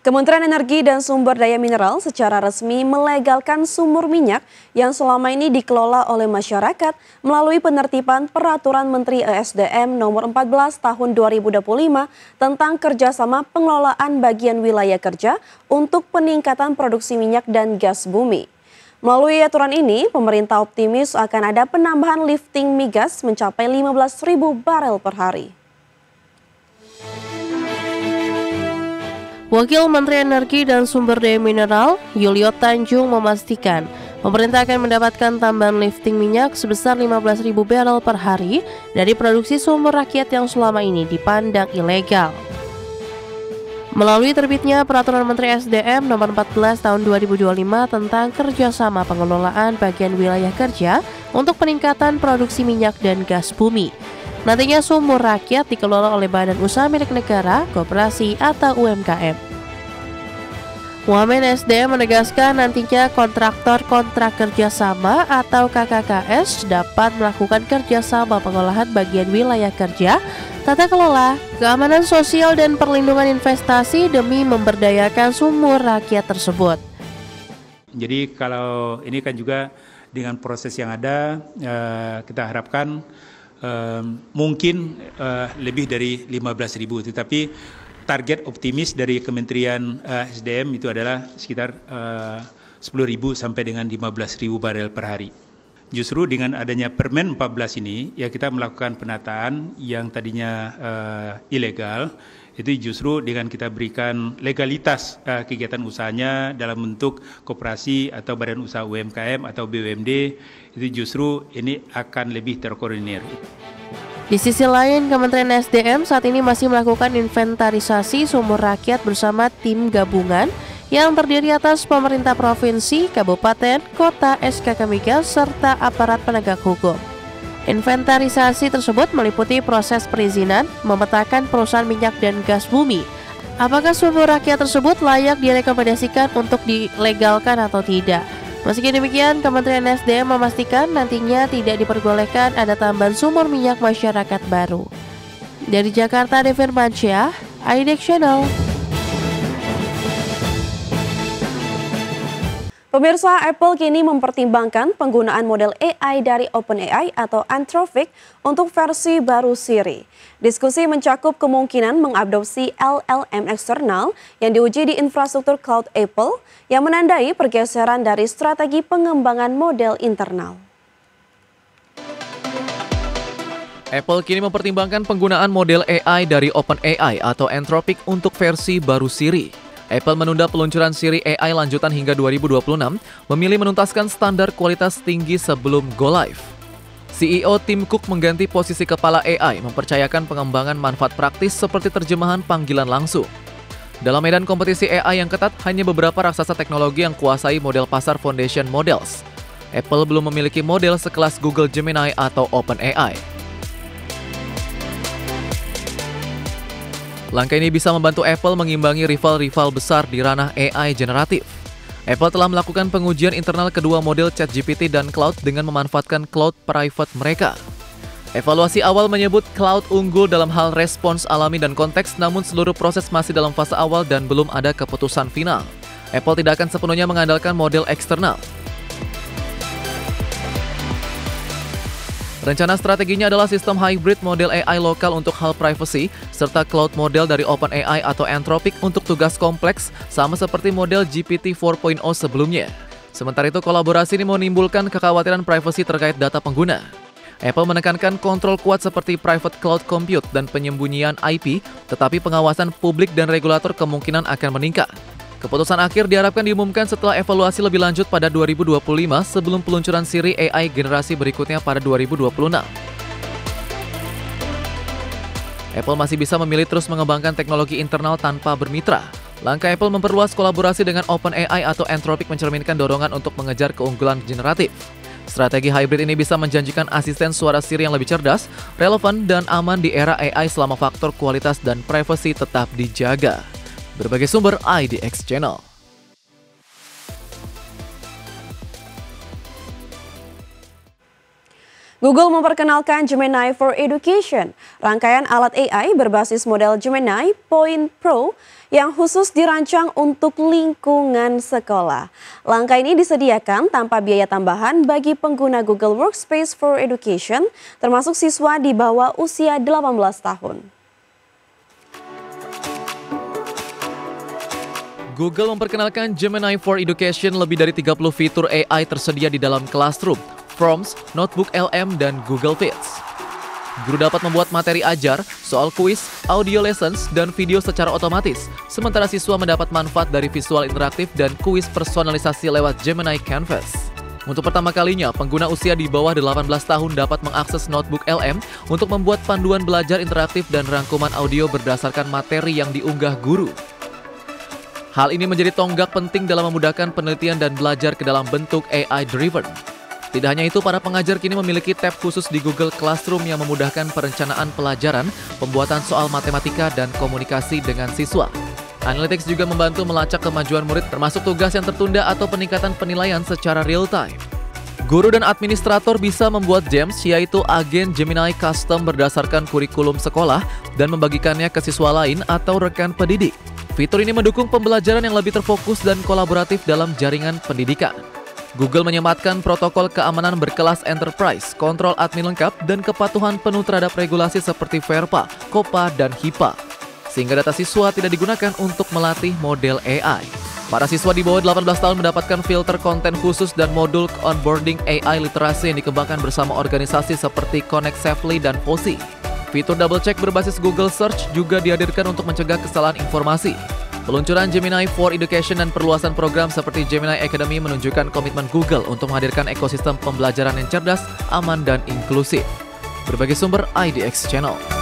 Kementerian Energi dan Sumber Daya Mineral secara resmi melegalkan sumur minyak yang selama ini dikelola oleh masyarakat melalui penertiban Peraturan Menteri ESDM Nomor 14 Tahun 2025 tentang kerjasama pengelolaan bagian wilayah kerja untuk peningkatan produksi minyak dan gas bumi. Melalui aturan ini, pemerintah optimis akan ada penambahan lifting migas mencapai 15.000 barel per hari. Wakil Menteri Energi dan Sumber Daya Mineral, Yulio Tanjung memastikan pemerintah akan mendapatkan tambahan lifting minyak sebesar 15.000 barel per hari dari produksi sumber rakyat yang selama ini dipandang ilegal. Melalui terbitnya Peraturan Menteri SDM Nomor 14 Tahun 2025 tentang kerjasama pengelolaan bagian wilayah kerja untuk peningkatan produksi minyak dan gas bumi. Nantinya sumur rakyat dikelola oleh badan usaha milik negara, koperasi, atau UMKM. Wamen SDM menegaskan nantinya kontraktor kontrak kerjasama atau KKKS dapat melakukan kerjasama pengolahan bagian wilayah kerja, tata kelola, keamanan sosial, dan perlindungan investasi demi memberdayakan sumur rakyat tersebut. Jadi kalau ini kan juga dengan proses yang ada, kita harapkan mungkin lebih dari 15.000, tetapi target optimis dari Kementerian SDM itu adalah sekitar 10.000 sampai dengan 15.000 barel per hari. Justru dengan adanya Permen 14 ini, ya kita melakukan penataan yang tadinya ilegal, itu justru dengan kita berikan legalitas kegiatan usahanya dalam bentuk koperasi atau badan usaha UMKM atau BUMD, itu justru ini akan lebih terkoordinir. Di sisi lain, Kementerian SDM saat ini masih melakukan inventarisasi sumur rakyat bersama tim gabungan yang terdiri atas pemerintah provinsi, kabupaten, kota, SKK Migas, serta aparat penegak hukum. Inventarisasi tersebut meliputi proses perizinan, memetakan perusahaan minyak dan gas bumi. Apakah sumur rakyat tersebut layak direkomendasikan untuk dilegalkan atau tidak? Meski demikian, Kementerian SDM memastikan nantinya tidak diperbolehkan ada tambahan sumur minyak masyarakat baru. Dari Jakarta, Devin Mansyah, IDX Channel. Pemirsa, Apple kini mempertimbangkan penggunaan model AI dari OpenAI atau Anthropic untuk versi baru Siri. Diskusi mencakup kemungkinan mengadopsi LLM eksternal yang diuji di infrastruktur cloud Apple yang menandai pergeseran dari strategi pengembangan model internal. Apple kini mempertimbangkan penggunaan model AI dari OpenAI atau Anthropic untuk versi baru Siri. Apple menunda peluncuran Siri AI lanjutan hingga 2026, memilih menuntaskan standar kualitas tinggi sebelum go live. CEO Tim Cook mengganti posisi kepala AI, mempercayakan pengembangan manfaat praktis seperti terjemahan panggilan langsung. Dalam medan kompetisi AI yang ketat, hanya beberapa raksasa teknologi yang kuasai model pasar foundation models. Apple belum memiliki model sekelas Google Gemini atau OpenAI. Langkah ini bisa membantu Apple mengimbangi rival-rival besar di ranah AI generatif. Apple telah melakukan pengujian internal kedua model ChatGPT dan Claude dengan memanfaatkan cloud private mereka. Evaluasi awal menyebut Claude unggul dalam hal respons alami dan konteks, namun seluruh proses masih dalam fase awal dan belum ada keputusan final. Apple tidak akan sepenuhnya mengandalkan model eksternal. Rencana strateginya adalah sistem hybrid model AI lokal untuk hal privacy, serta cloud model dari OpenAI atau Anthropic untuk tugas kompleks, sama seperti model GPT 4.0 sebelumnya. Sementara itu, kolaborasi ini menimbulkan kekhawatiran privacy terkait data pengguna. Apple menekankan kontrol kuat seperti private cloud compute dan penyembunyian IP, tetapi pengawasan publik dan regulator kemungkinan akan meningkat. Keputusan akhir diharapkan diumumkan setelah evaluasi lebih lanjut pada 2025 sebelum peluncuran Siri AI generasi berikutnya pada 2026. Apple masih bisa memilih terus mengembangkan teknologi internal tanpa bermitra. Langkah Apple memperluas kolaborasi dengan OpenAI atau Anthropic mencerminkan dorongan untuk mengejar keunggulan generatif. Strategi hybrid ini bisa menjanjikan asisten suara Siri yang lebih cerdas, relevan, dan aman di era AI selama faktor kualitas dan privasi tetap dijaga. Berbagai sumber IDX Channel. Google memperkenalkan Gemini for Education, rangkaian alat AI berbasis model Gemini Point Pro yang khusus dirancang untuk lingkungan sekolah. Langkah ini disediakan tanpa biaya tambahan bagi pengguna Google Workspace for Education, termasuk siswa di bawah usia 18 tahun. Google memperkenalkan Gemini for Education, lebih dari 30 fitur AI tersedia di dalam Classroom, Forms, Notebook LM, dan Google Fits. Guru dapat membuat materi ajar, soal kuis, audio lessons, dan video secara otomatis, sementara siswa mendapat manfaat dari visual interaktif dan kuis personalisasi lewat Gemini Canvas. Untuk pertama kalinya, pengguna usia di bawah 18 tahun dapat mengakses Notebook LM untuk membuat panduan belajar interaktif dan rangkuman audio berdasarkan materi yang diunggah guru. Hal ini menjadi tonggak penting dalam memudahkan penelitian dan belajar ke dalam bentuk AI-driven. Tidak hanya itu, para pengajar kini memiliki tab khusus di Google Classroom yang memudahkan perencanaan pelajaran, pembuatan soal matematika, dan komunikasi dengan siswa. Analytics juga membantu melacak kemajuan murid, termasuk tugas yang tertunda atau peningkatan penilaian secara real-time. Guru dan administrator bisa membuat gems, yaitu agen Gemini custom berdasarkan kurikulum sekolah, dan membagikannya ke siswa lain atau rekan pendidik. Fitur ini mendukung pembelajaran yang lebih terfokus dan kolaboratif dalam jaringan pendidikan. Google menyematkan protokol keamanan berkelas enterprise, kontrol admin lengkap, dan kepatuhan penuh terhadap regulasi seperti VERPA, COPPA, dan HIPAA, sehingga data siswa tidak digunakan untuk melatih model AI. Para siswa di bawah 18 tahun mendapatkan filter konten khusus dan modul onboarding AI literasi yang dikembangkan bersama organisasi seperti Connect Safely dan FOSI. Fitur double check berbasis Google Search juga dihadirkan untuk mencegah kesalahan informasi. Peluncuran Gemini for Education dan perluasan program seperti Gemini Academy menunjukkan komitmen Google untuk menghadirkan ekosistem pembelajaran yang cerdas, aman, dan inklusif. Berbagai sumber IDX Channel.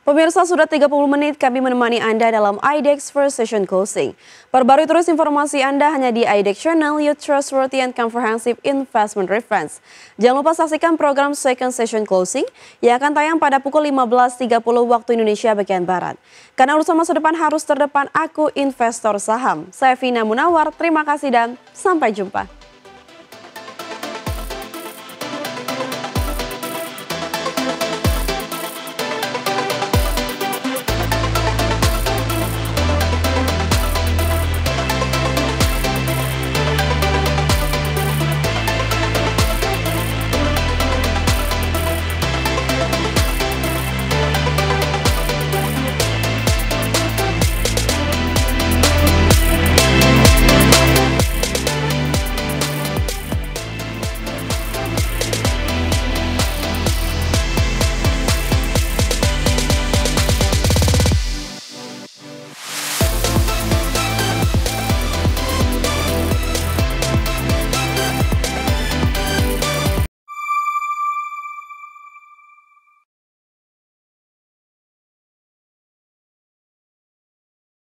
Pemirsa, sudah 30 menit kami menemani Anda dalam IDX First Session Closing. Perbarui terus informasi Anda hanya di IDX Channel, your trustworthy and comprehensive investment reference. Jangan lupa saksikan program Second Session Closing yang akan tayang pada pukul 15.30 waktu Indonesia bagian Barat. Karena urusan masa depan harus terdepan, aku investor saham. Saya Vina Munawar, terima kasih dan sampai jumpa.